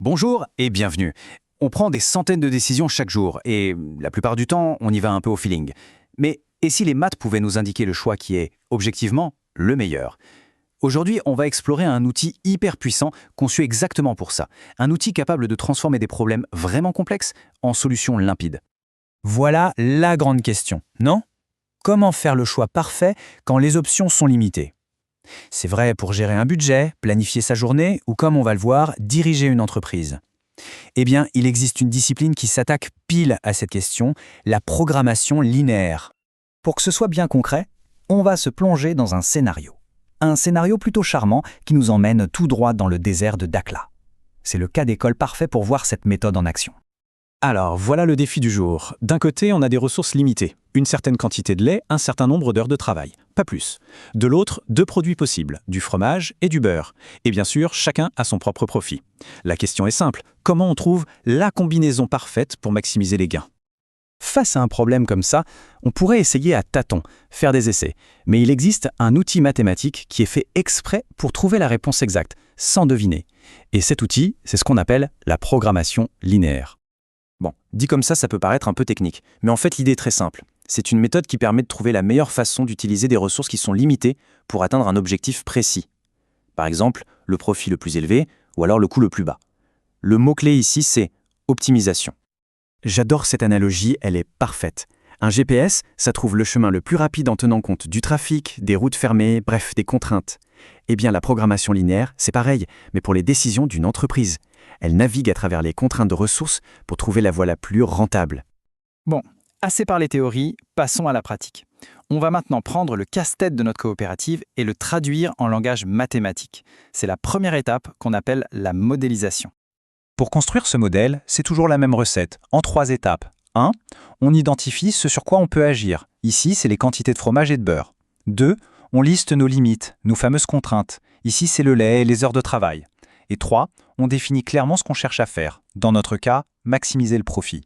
Bonjour et bienvenue. On prend des centaines de décisions chaque jour et la plupart du temps, on y va un peu au feeling. Mais et si les maths pouvaient nous indiquer le choix qui est, objectivement, le meilleur? Aujourd'hui, on va explorer un outil hyper puissant conçu exactement pour ça. Un outil capable de transformer des problèmes vraiment complexes en solutions limpides. Voilà la grande question, non? Comment faire le choix parfait quand les options sont limitées? C'est vrai pour gérer un budget, planifier sa journée ou, comme on va le voir, diriger une entreprise. Eh bien, il existe une discipline qui s'attaque pile à cette question, la programmation linéaire. Pour que ce soit bien concret, on va se plonger dans un scénario. Un scénario plutôt charmant qui nous emmène tout droit dans le désert de Dakhla. C'est le cas d'école parfait pour voir cette méthode en action. Alors, voilà le défi du jour. D'un côté, on a des ressources limitées. Une certaine quantité de lait, un certain nombre d'heures de travail. Pas plus. De l'autre, deux produits possibles, du fromage et du beurre. Et bien sûr, chacun a son propre profit. La question est simple. Comment on trouve la combinaison parfaite pour maximiser les gains? Face à un problème comme ça, on pourrait essayer à tâtons, faire des essais. Mais il existe un outil mathématique qui est fait exprès pour trouver la réponse exacte, sans deviner. Et cet outil, c'est ce qu'on appelle la programmation linéaire. Bon, dit comme ça peut paraître un peu technique, mais en fait l'idée est très simple. C'est une méthode qui permet de trouver la meilleure façon d'utiliser des ressources qui sont limitées pour atteindre un objectif précis. Par exemple, le profit le plus élevé ou alors le coût le plus bas. Le mot-clé ici, c'est optimisation. J'adore cette analogie, elle est parfaite. Un GPS, ça trouve le chemin le plus rapide en tenant compte du trafic, des routes fermées, bref, des contraintes. Eh bien, la programmation linéaire, c'est pareil, mais pour les décisions d'une entreprise. Elle navigue à travers les contraintes de ressources pour trouver la voie la plus rentable. Bon, assez parlé théorie, passons à la pratique. On va maintenant prendre le casse-tête de notre coopérative et le traduire en langage mathématique. C'est la première étape qu'on appelle la modélisation. Pour construire ce modèle, c'est toujours la même recette, en 3 étapes. 1. On identifie ce sur quoi on peut agir. Ici, c'est les quantités de fromage et de beurre. 2. On liste nos limites, nos fameuses contraintes. Ici, c'est le lait et les heures de travail. Et 3. On définit clairement ce qu'on cherche à faire. Dans notre cas, maximiser le profit.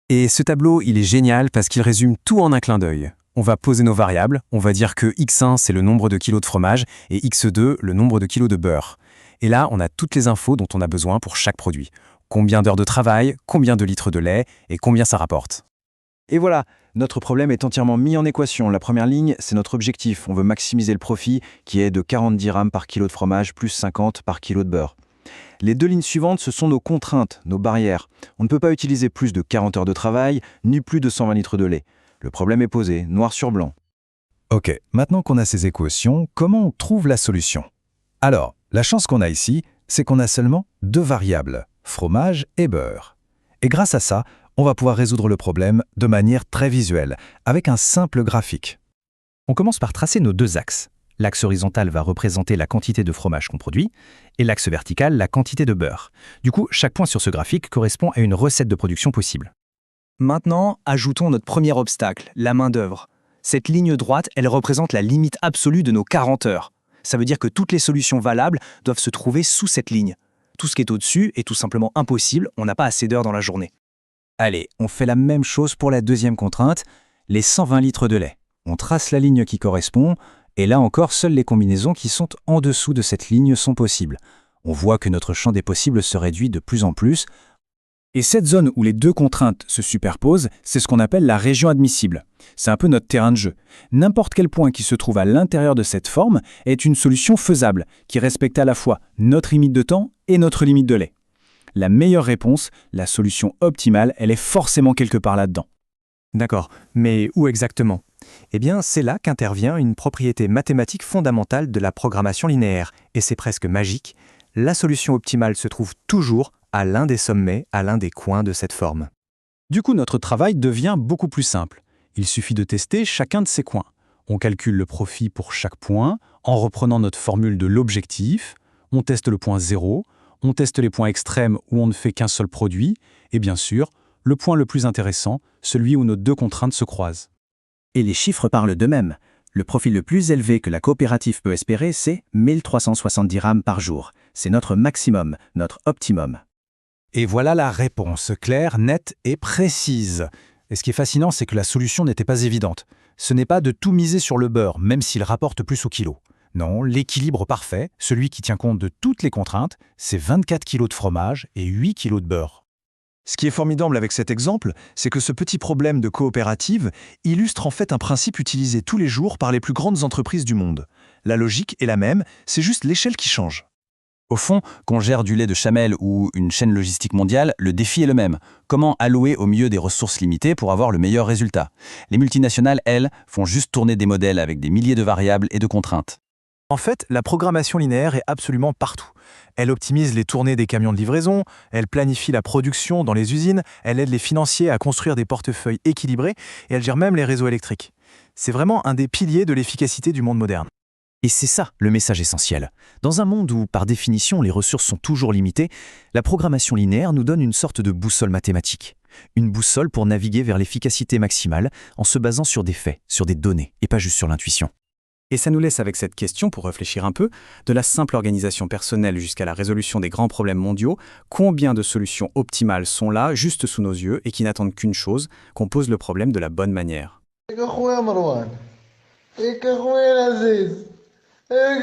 Et ce tableau, il est génial parce qu'il résume tout en un clin d'œil. On va poser nos variables, on va dire que x1 c'est le nombre de kilos de fromage et x2 le nombre de kilos de beurre. Et là, on a toutes les infos dont on a besoin pour chaque produit. Combien d'heures de travail, combien de litres de lait et combien ça rapporte. Et voilà, notre problème est entièrement mis en équation. La première ligne, c'est notre objectif. On veut maximiser le profit qui est de 40 dirhams par kilo de fromage plus 50 par kilo de beurre. Les 2 lignes suivantes, ce sont nos contraintes, nos barrières. On ne peut pas utiliser plus de 40 heures de travail, ni plus de 120 litres de lait. Le problème est posé, noir sur blanc. Ok, maintenant qu'on a ces équations, comment on trouve la solution? Alors, la chance qu'on a ici, c'est qu'on a seulement 2 variables, fromage et beurre. Et grâce à ça, on va pouvoir résoudre le problème de manière très visuelle, avec un simple graphique. On commence par tracer nos 2 axes. L'axe horizontal va représenter la quantité de fromage qu'on produit et l'axe vertical, la quantité de beurre. Du coup, chaque point sur ce graphique correspond à une recette de production possible. Maintenant, ajoutons notre premier obstacle, la main-d'œuvre. Cette ligne droite, elle représente la limite absolue de nos 40 heures. Ça veut dire que toutes les solutions valables doivent se trouver sous cette ligne. Tout ce qui est au-dessus est tout simplement impossible, on n'a pas assez d'heures dans la journée. Allez, on fait la même chose pour la deuxième contrainte, les 120 litres de lait. On trace la ligne qui correspond, et là encore, seules les combinaisons qui sont en dessous de cette ligne sont possibles. On voit que notre champ des possibles se réduit de plus en plus. Et cette zone où les 2 contraintes se superposent, c'est ce qu'on appelle la région admissible. C'est un peu notre terrain de jeu. N'importe quel point qui se trouve à l'intérieur de cette forme est une solution faisable, qui respecte à la fois notre limite de temps et notre limite de lait. La meilleure réponse, la solution optimale, elle est forcément quelque part là-dedans. D'accord, mais où exactement? Eh bien, c'est là qu'intervient une propriété mathématique fondamentale de la programmation linéaire, et c'est presque magique. La solution optimale se trouve toujours à l'un des sommets, à l'un des coins de cette forme. Du coup, notre travail devient beaucoup plus simple. Il suffit de tester chacun de ces coins. On calcule le profit pour chaque point en reprenant notre formule de l'objectif. On teste le point 0, on teste les points extrêmes où on ne fait qu'un seul produit, et bien sûr, le point le plus intéressant, celui où nos 2 contraintes se croisent. Et les chiffres parlent d'eux-mêmes. Le profit le plus élevé que la coopérative peut espérer, c'est 1370 dirhams par jour. C'est notre maximum, notre optimum. Et voilà la réponse, claire, nette et précise. Et ce qui est fascinant, c'est que la solution n'était pas évidente. Ce n'est pas de tout miser sur le beurre, même s'il rapporte plus au kilo. Non, l'équilibre parfait, celui qui tient compte de toutes les contraintes, c'est 24 kg de fromage et 8 kg de beurre. Ce qui est formidable avec cet exemple, c'est que ce petit problème de coopérative illustre en fait un principe utilisé tous les jours par les plus grandes entreprises du monde. La logique est la même, c'est juste l'échelle qui change. Au fond, qu'on gère du lait de Chamel ou une chaîne logistique mondiale, le défi est le même. Comment allouer au milieu des ressources limitées pour avoir le meilleur résultat? Les multinationales, elles, font juste tourner des modèles avec des milliers de variables et de contraintes. En fait, la programmation linéaire est absolument partout. Elle optimise les tournées des camions de livraison, elle planifie la production dans les usines, elle aide les financiers à construire des portefeuilles équilibrés et elle gère même les réseaux électriques. C'est vraiment un des piliers de l'efficacité du monde moderne. Et c'est ça le message essentiel. Dans un monde où, par définition, les ressources sont toujours limitées, la programmation linéaire nous donne une sorte de boussole mathématique. Une boussole pour naviguer vers l'efficacité maximale en se basant sur des faits, sur des données, et pas juste sur l'intuition. Et ça nous laisse avec cette question, pour réfléchir un peu, de la simple organisation personnelle jusqu'à la résolution des grands problèmes mondiaux, combien de solutions optimales sont là, juste sous nos yeux, et qui n'attendent qu'une chose, qu'on pose le problème de la bonne manière. ايه